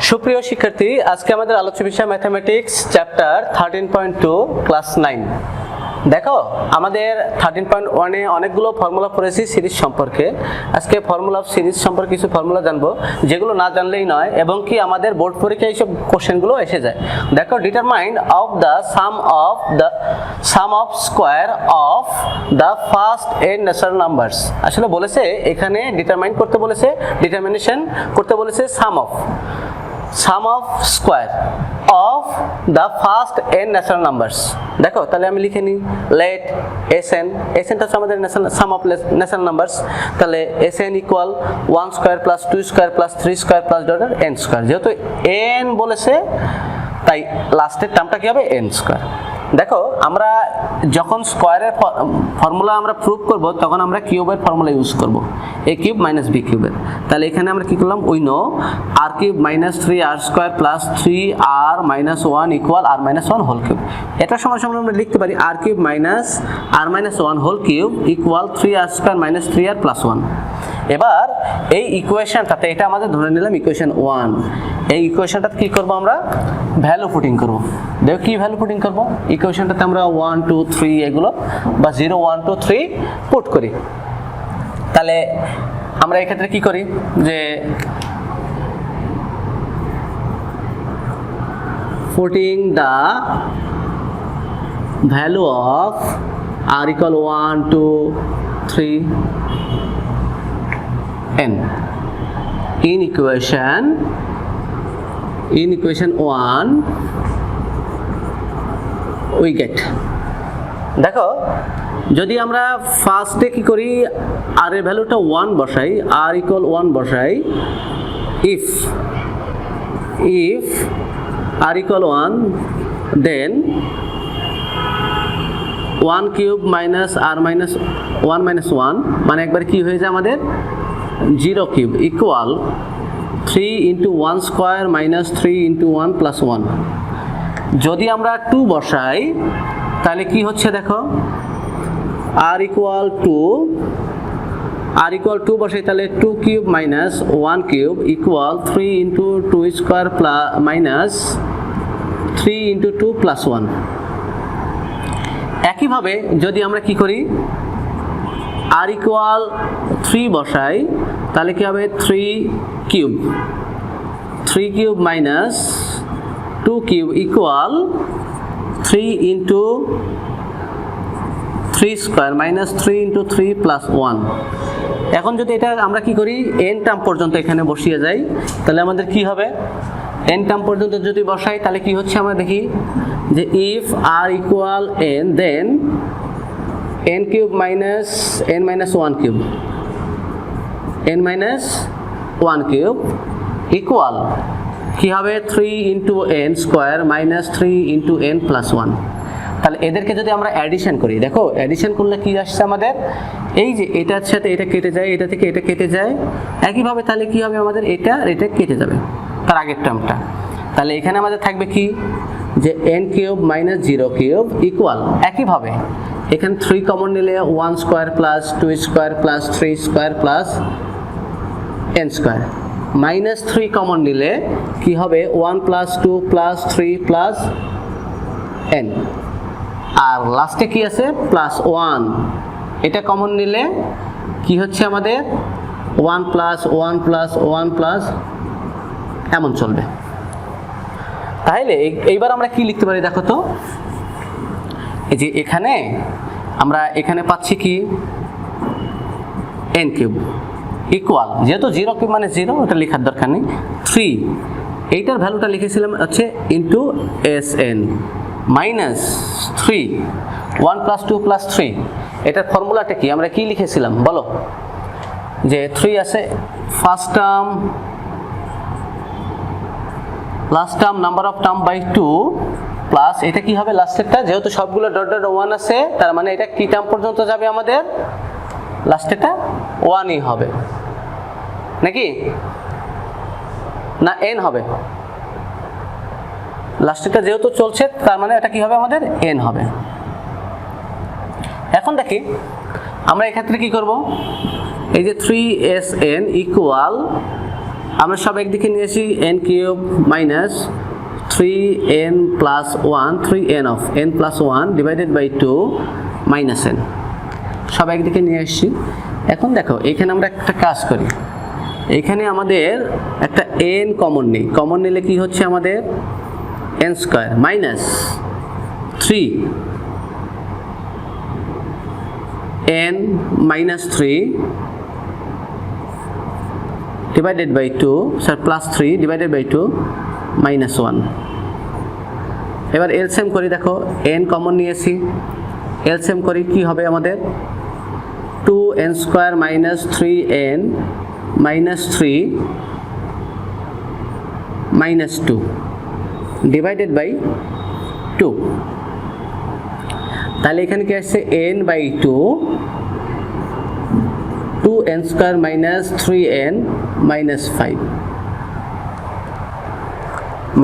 সুপ্রিয় শিক্ষার্থী, আজকে আমাদের আলোচ্য বিষয় ম্যাথমেটিক্স চ্যাপ্টার 13.2 ক্লাস 9। দেখো, আমাদের 13.1 এ অনেকগুলো ফর্মুলা পড়েছি সিরিজ সম্পর্কে। আজকে ফর্মুলা অফ সিরিজ সম্পর্কে কিছু ফর্মুলা জানবো, যেগুলো না জানলেই নয়, এবং কি আমাদের বোর্ড পরীক্ষায় এইসব কোশ্চেনগুলো এসে যায়। দেখো, determine of the sum of square of the first n natural numbers. আসলে বলেছে এখানে ডিটারমাইন করতে বলেছে, ডিটারমিনেশন করতে বলেছে sum of square of the first n natural numbers. দেখো, তাহলে আমি লিখে নিই, লেট Sn টা হচ্ছে আমাদের সাম অফ ন্যাচারাল নাম্বারস। তাহলে Sn equal 1 square plus 2 square plus 3 square plus daughter n square. যেহেতু n বলেছে তাই লাস্টের টার্মটা কি হবে, n স্কোয়ার। দেখো, আমরা যখন স্কোয়ারের ফর্মুলা আমরা প্রুভ করব তখন আমরা কিউবের ফর্মুলা ইউজ করব, a কিউব মাইনাস b কিউবের। তাহলে এখানে আমরা কি করলাম, we know r cube minus 3r square plus 3r minus 1 equal r minus 1 whole cube. এটার সময় আমরা লিখতে পারি r cube minus r minus 1 whole cube equal 3r square minus 3r plus 1। এবার এই ইকুয়েশনটাতে, এটা আমাদের ধরে নিলাম ইকুয়েশন 1, এই ইকুয়েশনটাতে কি করব, আমরা ভ্যালু পুটিং করব। দেখো কি ভ্যালু পুটিং করব, ইকুয়েশনটাতে আমরা 1 2 3 এগুলো বা 0 1 2 3 পুট করি। তাহলে আমরা এই ক্ষেত্রে কি করি, যে putting the value of r equal 1 2 3 n in equation 1 we get। দেখো, যদি আমরা ফার্স্টে কি করি, r এর ভ্যালুটা 1 বসাই, r equal 1 বসাই, if r equal 1 then 1 cube minus r minus 1 minus 1 মানে একবার কি হয়ে যায় আমাদের 0 cube equal 3 into 1 square minus 3 into 1 plus 1। যদি আমরা 2 বসাই তাহলে কি হচ্ছে, দেখো r ইকুয়াল 2 বসাই, তাহলে 2 cube minus 1 cube equal 3 into 2 square plus minus 3 into 2 plus 1। একইভাবে যদি আমরা কি করি, r ইকুয়াল 3 বসাই, তাহলে কি হবে 3 cube minus 2 cube equal 3 into 3 square minus 3 into 3 plus 1। এখন যদি এটা আমরা কি করি, n টার্ম পর্যন্ত এখানে বসিয়ে যাই, তাহলে আমাদের কি হবে, n টার্ম পর্যন্ত যদি বসাই তাহলে কি হচ্ছে, আমরা দেখি যে if r equal n then n cube minus n minus 1 cube equal কি হবে 3 into n square minus 3 into n plus 1। তাহলে এদেরকে যদি আমরা অ্যাডিশন করি, দেখো অ্যাডিশন করলে কি আসছে আমাদের, এই যে এটার সাথে এটা কেটে যায়, এটা থেকে এটা কেটে যায়, একইভাবে তাহলে কি হবে আমাদের, এটা কেটে যাবে তার আগের টার্মটা। তাহলে এখানে আমাদের থাকবে কি, যে n cube minus 0 cube equal, একইভাবে এখানে 3 কমন নিলে 1 square plus 2 square plus 3 square plus n square, minus 3 common নিলে কি হবে 1 প্লাস 2 প্লাস 3 প্লাস n, আর লাস্টে কি আছে প্লাস 1, এটা কমন নিলে কি হচ্ছে আমাদের 1 প্লাস 1 প্লাস 1 প্লাস এমন চলবে। তাহলে এইবার আমরা কি লিখতে পারি, দেখো তো, এই যে এখানে আমরা এখানে পাচ্ছি কি n কিউব ইকুয়াল, যেহেতু 0 কিউব মানে 0, ওটা লেখার দরকার নেই, 3 এইটার ভ্যালুটা লিখেছিলাম হচ্ছে into Sn minus 3 1 plus 2 plus 3। এটার ফর্মুলাটা কি, আমরা কি লিখেছিলাম বলো, যে 3 আছে first term last term number of term by 2 plus এটা কি হবে লাস্টেরটা, যেহেতু সবগুলো ডট ডট 1 আছে, তার মানে এটা কি টার্ম পর্যন্ত যাবে আমাদের, লাস্টেরটা 1ই হবে নাকি না n হবে, লাস্টেরটা যেহেতু চলছে তার মানে এটা কি হবে আমাদের n হবে। এখন দেখি আমরা এই ক্ষেত্রে কি করব, এই যে 3Sn ইকুয়াল আমরা সব একদিকে নিয়ে আসি n cube minus 3n plus 1 3n of n plus 1 divided by 2 minus n সব একদিকে নিয়ে আসছি। এখন দেখো এখানে আমরা একটা কাজ করি, এখানে আমাদের একটা n কমন নেই, কমন নিলে কি হচ্ছে আমাদের n square minus 3n minus 3 divided by 2 sorry plus 3 divided by 2 minus 1। এবার এলসিএম করি, দেখো n কমন নিয়েছি, এলসিএম করি কি হবে আমাদের 2n square minus 3n minus 3 minus 2 divided by 2। তাহলে এখানে কি আসছে n বাই 2 2n square minus 3n minus 5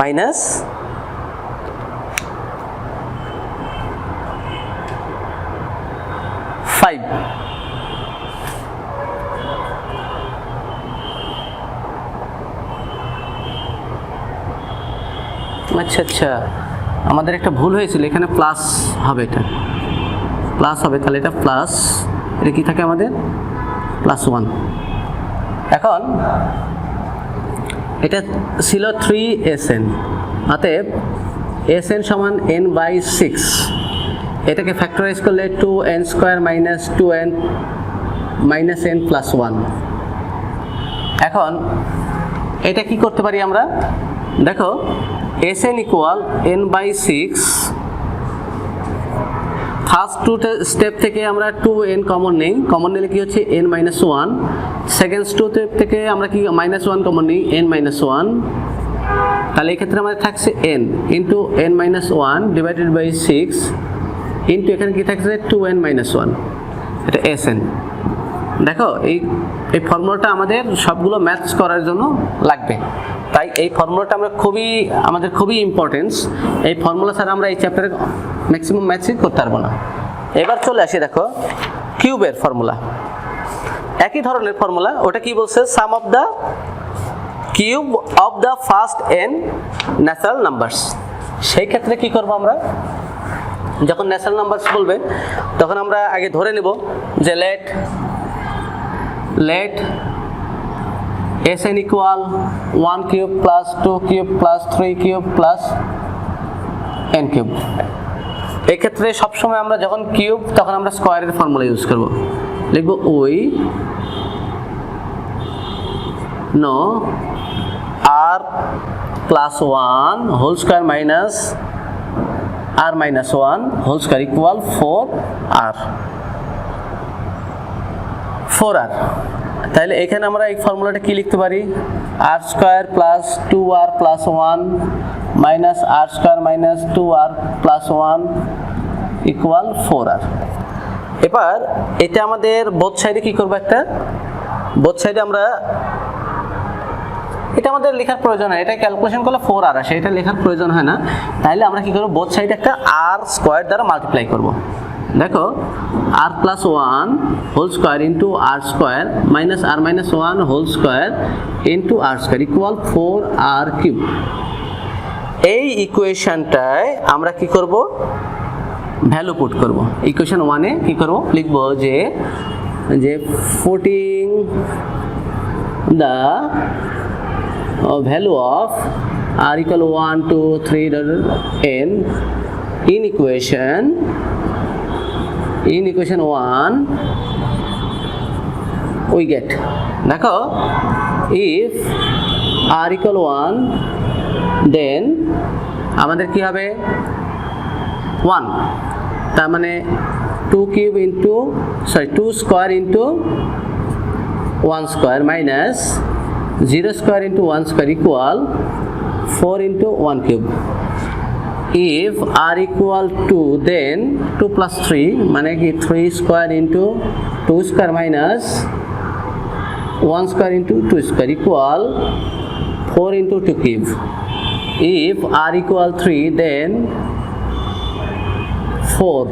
minus 5। আচ্ছা আচ্ছা, আমাদের একটা ভুল হয়েছিল, এখানে প্লাস হবে, এটা প্লাস হবে, তাহলে এটা প্লাস, এটা কি থাকে আমাদের প্লাস 1। এখন এটা ছিল 3sn, অতএব sn সমান n বাই 6, এটাকে ফ্যাক্টরাইজ করলে 2n square minus 2n minus n plus 1। এখন এটা কি করতে পারি আমরা, দেখো sn equal n by 6, first two step থেকে আমরা 2n কমন নেই, কমন নিলে কি হচ্ছে n মাইনাস 1, সেকেন্ড স্টেপ থেকে আমরা কি মাইনাস 1 কমন নিই n মাইনাস 1, তাহলে এই ক্ষেত্রে আমাদের থাকছে n into n minus 1 divided by 6 into এখানে কি থাকছে 2n মাইনাস 1, এটা sn। দেখো এই ফর্মুলাটা আমাদের সবগুলো ম্যাথস করার জন্য লাগবে, তাই এই ফর্মুলাটা আমাদের খুবই ইম্পর্টেন্স। এই ফর্মুলা ছাড়া আমরা এই চ্যাপ্টারে ম্যাক্সিমাম ম্যাথসই করতে পারবো না। এবার চলে আসি, দেখো কিউবের ফর্মুলা, একই ধরনের ফর্মুলা, ওটা কি বলছে sum of the cube of the first n natural numbers. সেই ক্ষেত্রে কি করব আমরা, যখন ন্যাচারাল নাম্বারস বলবে তখন আমরা আগে ধরে নেব যে let sn equal 1 cube plus 2 cube plus 3 cube plus n cube। এই ক্ষেত্রে সবসময় আমরা যখন কিউব তখন আমরা স্কয়ারের ফর্মুলা ইউজ করব, লিখব we know r plus 1 whole square minus r minus 1 whole square equal 4r। তাহলে এখানে আমরা এই ফর্মুলাটা কি লিখতে পারি, r square plus 2r plus 1 minus r square minus 2r plus 1 equal 4r। এবার এটা আমাদের বোথ সাইডে কি করব, একটা বোথ সাইডে আমরা, এটা আমাদের লেখার প্রয়োজন হয়, এটা ক্যালকুলেশন করলে 4r আসে, এটা লেখার প্রয়োজন হয় না। তাহলে আমরা কি করব, বোথ সাইডে একটা r স্কয়ার দ্বারা মাল্টিপ্লাই করব। দেখো r plus 1 whole square into r square minus r minus 1 whole square into r square equal 4r cube. এই ইকুয়েশনটায় আমরা কি করব, ভ্যালু পুট করব। ইকুয়েশন 1 এ কি করব, লিখব যে putting the value of r equal 1 2 3 n in equation 1 we get, দেখো if r equal 1 then আমাদের কি হবে 1, তার মানে 2 cube into 2 square into 1 square minus 0 square into 1 square equal 4 into 1 cube. if r equal 2 then 2 plus 3 মানে কি 3 square into 2 square minus 1 square into 2 square equal 4 into 2 cube. if r equal 3 then 4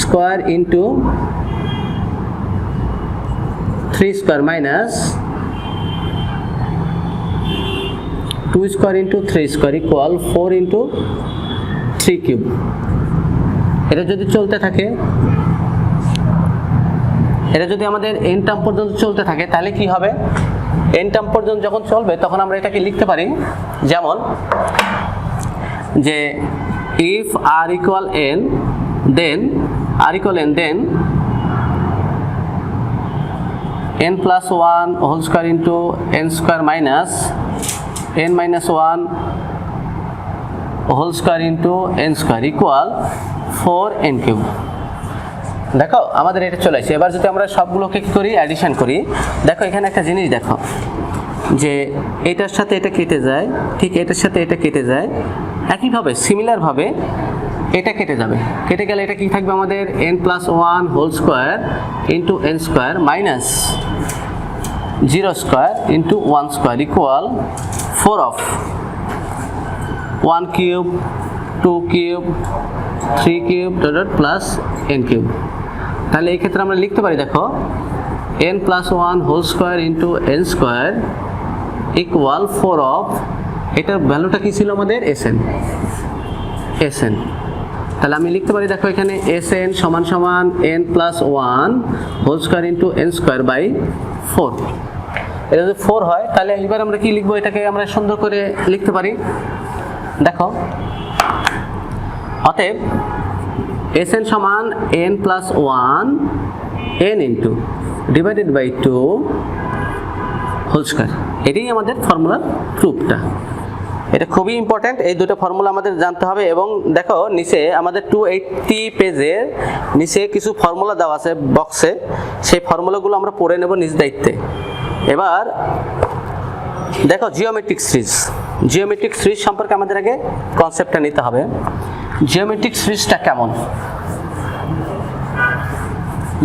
square into 3 square minus 2 square into 3 square equal 4 into 3 cube. এটা যদি চলতে থাকে, এটা যদি আমাদের n term পর্যন্ত চলতে থাকে তাহলে কি হবে, n টার্ম পর্যন্ত যখন চলবে তখন আমরা এটাকে লিখতে পারি যেমন যে if r equal n then n plus 1 whole square into n square minus n minus 1 whole square into n square equal 4n cube। দেখো আমাদের এটা চলে আসছে। এবার যদি আমরা সবগুলোকে কি করি, অ্যাডিশন করি, দেখো এখানে একটা জিনিস দেখো যে এটার সাথে এটা কেটে যায়, ঠিক এটার সাথে এটা কেটে যায়, একইভাবে সিমিলারভাবে এটা কেটে যাবে। কেটে গেলে এটা কি থাকবে আমাদের n plus 1 whole square into n square minus 0 square into 1 square equal 4 of 1 cube 2 cube 3 cube plus n cube। তাহলে এই ক্ষেত্রে আমরা লিখতে পারি দেখো n plus 1 whole square into n square equal 4 of, এটার ভ্যালুটা কি ছিল আমাদের sn। তাহলে আমি লিখতে পারি দেখো এখানে sn সমান সমান n plus 1 whole square into n square by 4। এটা যদি 4 হয় তাহলে এবার আমরা কি লিখবো, এটাকে আমরা সুন্দর করে লিখতে পারি দেখো, অতএব sn সমান n plus 1 n into divided by 2 whole square। এটাই আমাদের ফর্মুলার প্রুফটা। এটা খুবই ইম্পর্ট্যান্ট, এই দুটো ফর্মুলা আমাদের জানতে হবে। এবং দেখো নিচে আমাদের 280 পেজের নিচে কিছু ফর্মুলা দেওয়া আছে বক্সে, সেই ফর্মুলাগুলো আমরা পড়ে নেব নিজ দায়িত্বে। এবার দেখো জিওমেট্রিক সিরিজ সম্পর্কে আমাদের আগে কনসেপ্টটা নিতে হবে। জিওমেট্রিক সিরিজটা কেমন,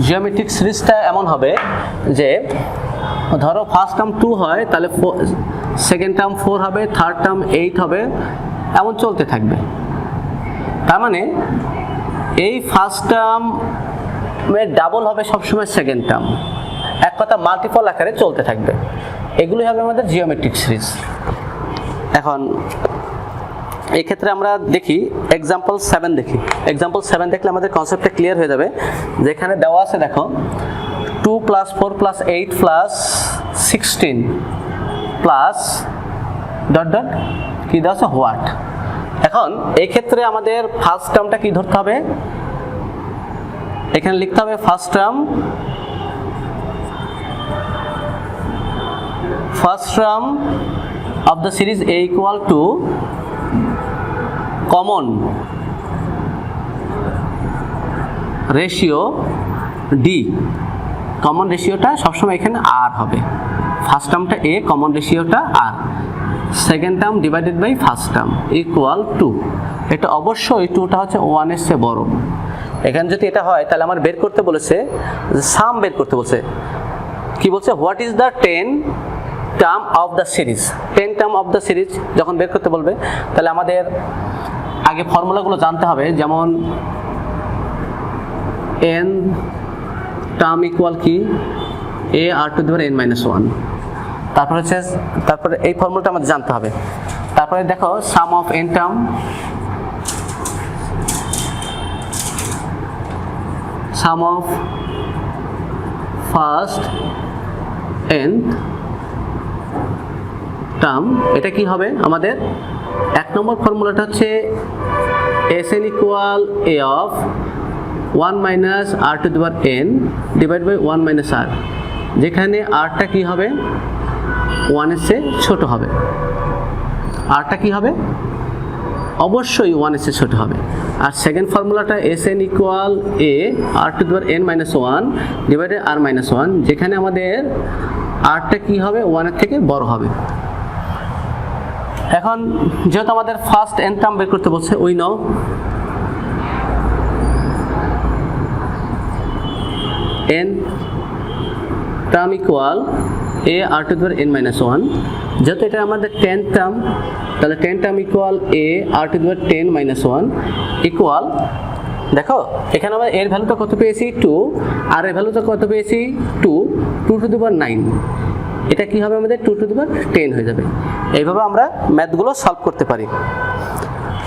জিওমেট্রিক সিরিজটা এমন হবে যে ধরো ফার্স্ট টার্ম 2 হয় তাহলে সেকেন্ড টার্ম 4 হবে, থার্ড টার্ম 8 হবে, এমন চলতে থাকবে। তার মানে এই ফার্স্ট টার্মের ডাবল হবে সবসময় সেকেন্ড টার্ম, এক কথা মাল্টিপল আকারে চলতে থাকবে। এগুলোই হবে আমাদের জিওমেট্রিক সিরিজ। এখন এই ক্ষেত্রে আমরা দেখি এক্সাম্পল 7 দেখি। এক্সাম্পল 7 দেখলে আমাদের কনসেপ্টটা ক্লিয়ার হয়ে যাবে। যেখানে দেওয়া আছে দেখো 2 plus 4 plus 8 plus 16 plus dot dot কি দেওয়া আছে হোয়াট। এখন এই ক্ষেত্রে আমাদের ফার্স্ট টার্মটা কি ধরতে হবে, এখানে লিখতে হবে first term of the series a equal to common ratio d। Common রেশিওটা সবসময় এখানে r হবে, ফার্স্ট টার্মটা a, কমন রেশিওটা r, second term divided by first term equal to, এটা অবশ্যই 2টা হচ্ছে 1 এর চেয়ে বড়। এখানে যদি এটা হয় তাহলে আমার বের করতে বলেছে, সাম বের করতে বলছে, কি বলছে, what is the 10 term of the series. 10 term of the series যখন বের করতে বলবে তাহলে আমাদের আগে ফর্মুলাগুলো জানতে হবে, যেমন n টার্ম ইকুয়াল কি a r to the power n minus 1। তারপরে এই ফর্মুলাটা আমাদের জানতে হবে। তারপরে দেখো sum of n term, sum of first n term, এটা কি হবে আমাদের এক নম্বর ফর্মুলাটা হচ্ছে sn equal a of 1 minus r to the power n divided by 1 minus r, যেখানে rটা কি হবে 1 এর চেয়ে ছোট হবে, rটা কি হবে অবশ্যই 1 এর চেয়ে ছোট হবে। আর সেকেন্ড ফর্মুলাটা sn equal a r to the power n minus 1 divided r minus 1, যেখানে আমাদের rটা কি হবে 1 এর থেকে বড় হবে। এখন যেহেতু আমাদের ফার্স্ট n টার্ম বের করতে বলছে, we know n term equal a r to the power n minus 1, যেহেতু এটা আমাদের 10 টার্ম তাহলে 10 term equal a r to the power 10 minus 1 equal, দেখো এখানে আমরা এর ভ্যালুটা কত পেয়েছি 2, আর এর ভ্যালুটা কত পেয়েছি 2 to the power 9, এটা কি হবে আমাদের 2 to the power 10 হয়ে যাবে। এইভাবে আমরা ম্যাথগুলো সলভ করতে পারি।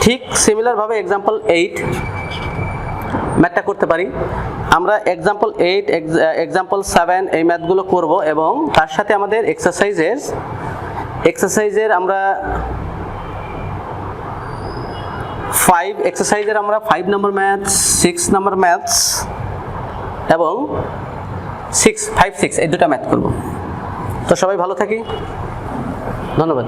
ঠিক সিমিলারভাবে এক্সাম্পল 8 ম্যাথটা করতে পারি। আমরা এক্সাম্পল 8 এক্সাম্পল 7 এই ম্যাথগুলো করব এবং তার সাথে আমাদের এক্সারসাইজের আমরা 5 নম্বর ম্যাথস, 6 নম্বর ম্যাথস এবং 5 6 এই দুটো ম্যাথ করব। তো সবাই ভালো থাকি, ধন্যবাদ।